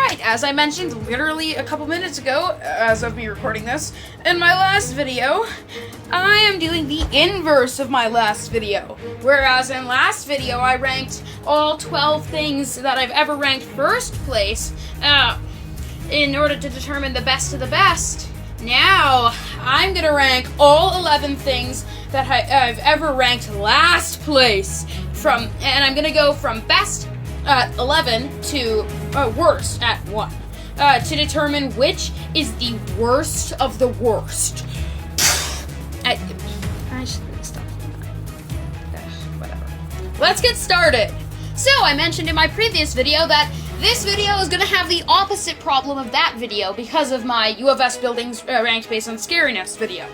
Alright, as I mentioned literally a couple minutes ago, as of me recording this, in my last video, I am doing the inverse of my last video. Whereas in last video, I ranked all 12 things that I've ever ranked first place, in order to determine the best of the best. Now, I'm gonna rank all 11 things that I've ever ranked last place, and I'm gonna go from best at 11 to worst at 1, to determine which is the worst of the worst. I should stop. Whatever. Let's get started. So, I mentioned in my previous video that this video is going to have the opposite problem of that video because of my U of S buildings ranked based on scariness video.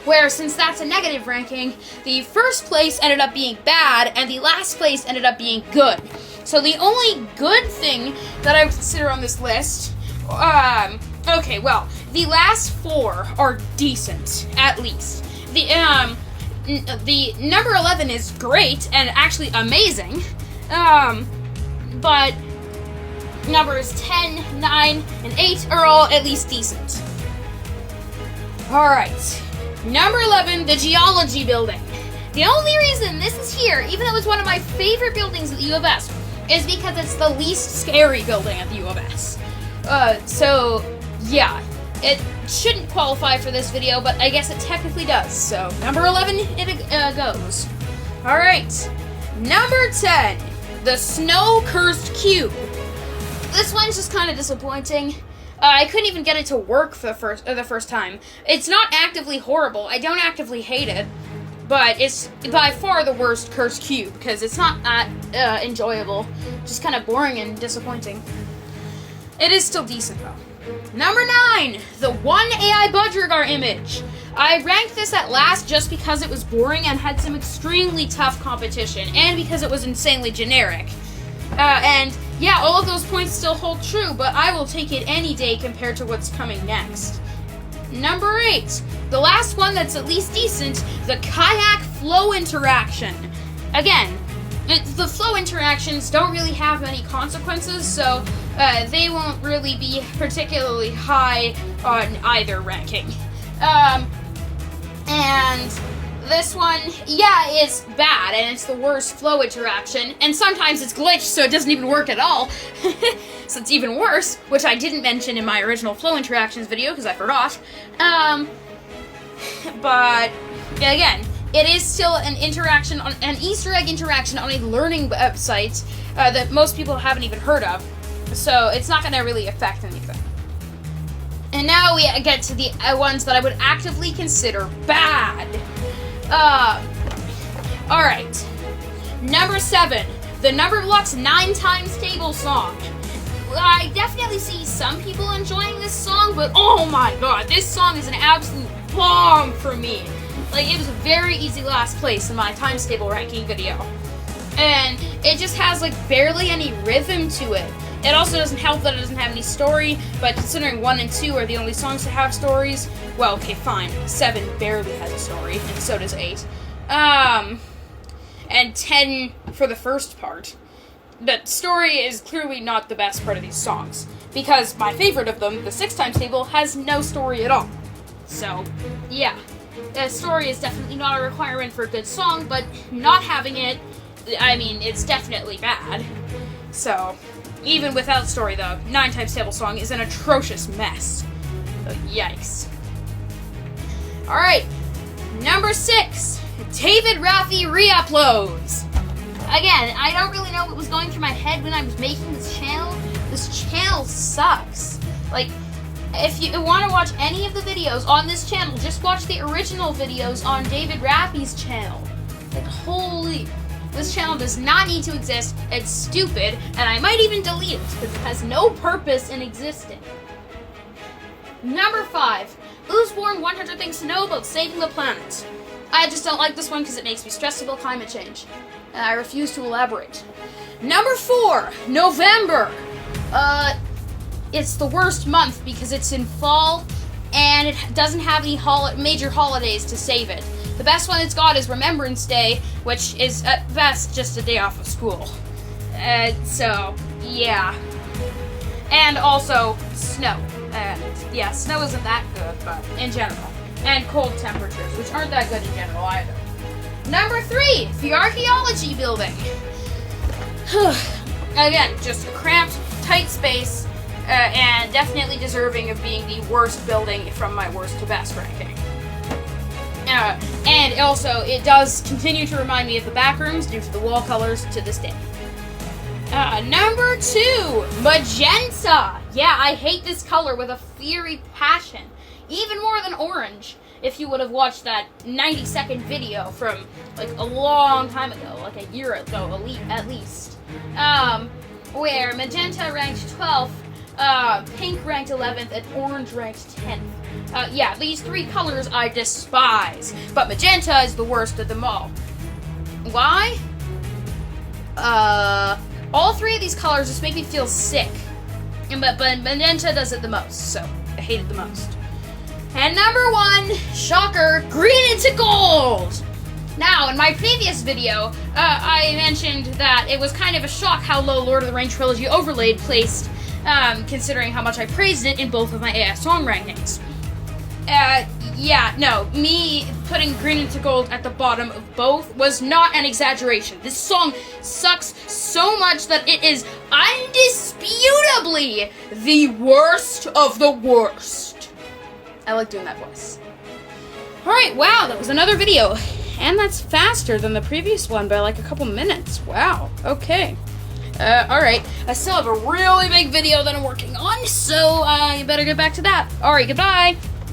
Where, since that's a negative ranking, the first place ended up being bad, and the last place ended up being good. So the only good thing that I would consider on this list, okay, well, the last 4 are decent, at least. The number 11 is great, and actually amazing, but numbers 10, 9, and 8 are all at least decent. Alright. Number 11, the Geology Building. The only reason this is here, even though it's one of my favorite buildings at the U of S, is because it's the least scary building at the U of S. So, yeah. It shouldn't qualify for this video, but I guess it technically does. So, number 11, it goes. Alright. Number 10, the Snow-Cursed Cube. This one's just kind of disappointing. I couldn't even get it to work for the first time. It's not actively horrible. I don't actively hate it, but it's by far the worst cursed cube because it's not that enjoyable. Just kind of boring and disappointing. It is still decent though. Number 9, the one AI Budgergar image. I ranked this at last just because it was boring and had some extremely tough competition, and because it was insanely generic. And yeah, all of those points still hold true, but I will take it any day compared to what's coming next. Number 8, the last one that's at least decent, the kayak flow interaction. Again, the flow interactions don't really have any consequences, so they won't really be particularly high on either ranking. And this one, yeah, is bad, and it's the worst flow interaction, and sometimes it's glitched, so it doesn't even work at all, so it's even worse, which I didn't mention in my original flow interactions video, because I forgot. But, again, it is still an interaction, an Easter egg interaction on a learning website that most people haven't even heard of, so it's not going to really affect anything. And now we get to the ones that I would actively consider bad. Alright. Number 7, the Numberblocks 9 Times Table song. I definitely see some people enjoying this song, but oh my god, this song is an absolute bomb for me. Like, it was a very easy last place in my times table ranking video. And it just has, like, barely any rhythm to it. It also doesn't help that it doesn't have any story, but considering 1 and 2 are the only songs to have stories, well, okay, fine. 7 barely has a story, and so does 8. And 10 for the first part. The story is clearly not the best part of these songs, because my favorite of them, the 6 times table, has no story at all. So, yeah. The story is definitely not a requirement for a good song, but not having it, I mean, it's definitely bad. So, even without story, the 9 times table song is an atrocious mess. So, yikes. Alright, number 6, David Raffi re-uploads. Again, I don't really know what was going through my head when I was making this channel. This channel sucks. Like, if you want to watch any of the videos on this channel, just watch the original videos on David Raffi's channel. Like, holy... This channel does not need to exist, it's stupid, and I might even delete it, because it has no purpose in existing. Number 5, Oozborn 100 Things to Know About Saving the Planet. I just don't like this one because it makes me stressed about climate change, and I refuse to elaborate. Number 4, November. It's the worst month because it's in fall, and it doesn't have any major holidays to save it. The best one it's got is Remembrance Day, which is at best just a day off of school. So, yeah. And also snow. And yeah, snow isn't that good, but in general. And cold temperatures, which aren't that good in general either. Number 3, the archaeology building. Again, just a cramped, tight space, and definitely deserving of being the worst building from my worst to best ranking. And also, it does continue to remind me of the back rooms due to the wall colors to this day. Number 2, magenta. Yeah, I hate this color with a fiery passion. Even more than orange, if you would have watched that 90-second video from, like, a long time ago, like a year ago, at least. Where magenta ranked 12th, pink ranked 11th, and orange ranked 10th. Yeah, these 3 colors I despise, but magenta is the worst of them all. Why? All 3 of these colors just make me feel sick. But magenta does it the most, so I hate it the most. And number 1, shocker, green into gold! Now, in my previous video, I mentioned that it was kind of a shock how low Lord of the Rings Trilogy Overlaid placed, considering how much I praised it in both of my AS song rankings. Yeah, no, me putting green into gold at the bottom of both was not an exaggeration. This song sucks so much that it is undisputably the worst of the worst. I like doing that voice. Alright, wow, that was another video. And that's faster than the previous one by like a couple minutes. Wow, okay. Alright, I still have a really big video that I'm working on, so you better get back to that. Alright, goodbye.